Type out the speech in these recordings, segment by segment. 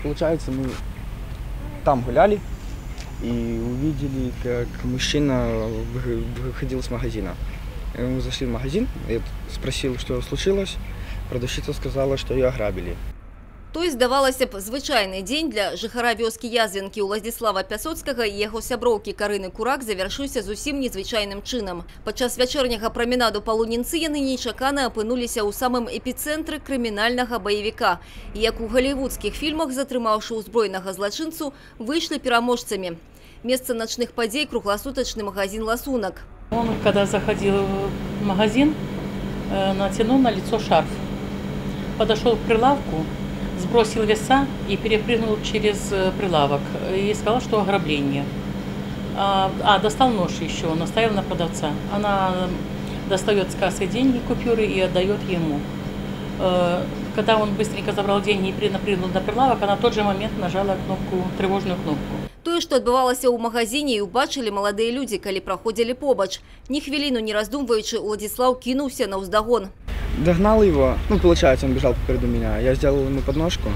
Получается, мы там гуляли и увидели, как мужчина выходил с магазина. Мы зашли в магазин, я спросил, что случилось. Продавщица сказала, что ее ограбили. Той, здавалося б, звичайний день для жихара вёскі Язвінкі Уладзіслава Пясоцкага і яго сяброўкі Карыны Курак завяршыўся зусім незвычайным чынам. Падчас вячэрняга праменаду па Лунінцы яны нечакана апынуліся ў самым эпіцэнтры крымінальнага баевіка. І як у галівудскіх фільмах, затрымаўшы ўзброенага злачынцу, выйшлі пераможцамі. Месца начных падзей – круглосуточный магазин «Ласунок». Он, когда заходил в магазин, натянул на лицо шарф. Подошел к прилавку, сбросил веса и перепрыгнул через прилавок. И сказал, что ограбление. Достал нож еще, он наставил на продавца. Она достает с кассы деньги, купюры и отдает ему. Когда он быстренько забрал деньги и напрыгнул на прилавок, она в тот же момент нажала кнопку, тревожную кнопку. Тое, што адбывалася ў магазине, і убачылі маладыя людзі, калі праходзілі побач. Ні хвіліну не раздумваючы, Уладзіслаў кинулся на ўздагон. Догнал его, получается, он бежал попереду меня. Я сделал ему подножку,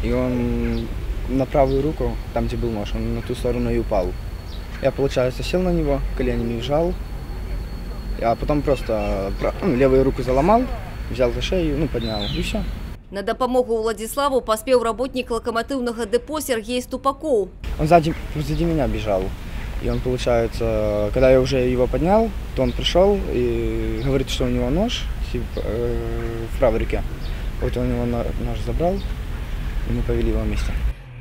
и он на правую руку, там, где был нож, он на ту сторону и упал. Я, получается, сел на него, коленями вжал, а потом просто левую руку заломал, взял за шею, поднял, и все. На дапамогу Уладзіславу паспеў работник локомотивного депо Сергей Ступаков. Он сзади меня бежал. И он, получается, когда я уже его поднял, то он пришел и говорит, что у него нож в правой руке. Вот он его нож забрал, и мы повели его вместе.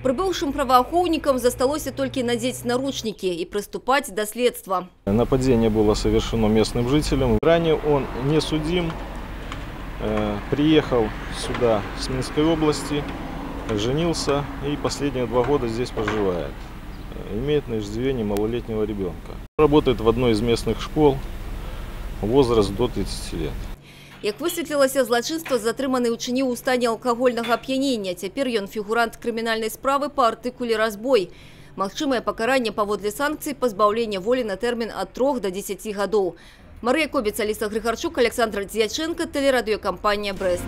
Прибывшим правоохранителям засталося только надеть наручники и приступать до следства. Нападение было совершено местным жителем. Ранее он не судим. Приехал сюда с Минской области, женился и последние 2 года здесь проживает. Имеет на иждивении малолетнего ребенка. Работает в одной из местных школ, возраст до 30 лет. Як высветлілася, злачынства затрыманы ўчыніў у стане алкагольнага ап'янення. Цяпер ён фігурант крымінальнай справы па артыкуле «Разбой». Магчымае пакаранне паводле санкцый пазбаўлення волі на тэрмін ад 3 до 10 гадоў. Мария Кобец, Алиса Григорчук, Александр Дьяченко, телерадиокомпания «Брест».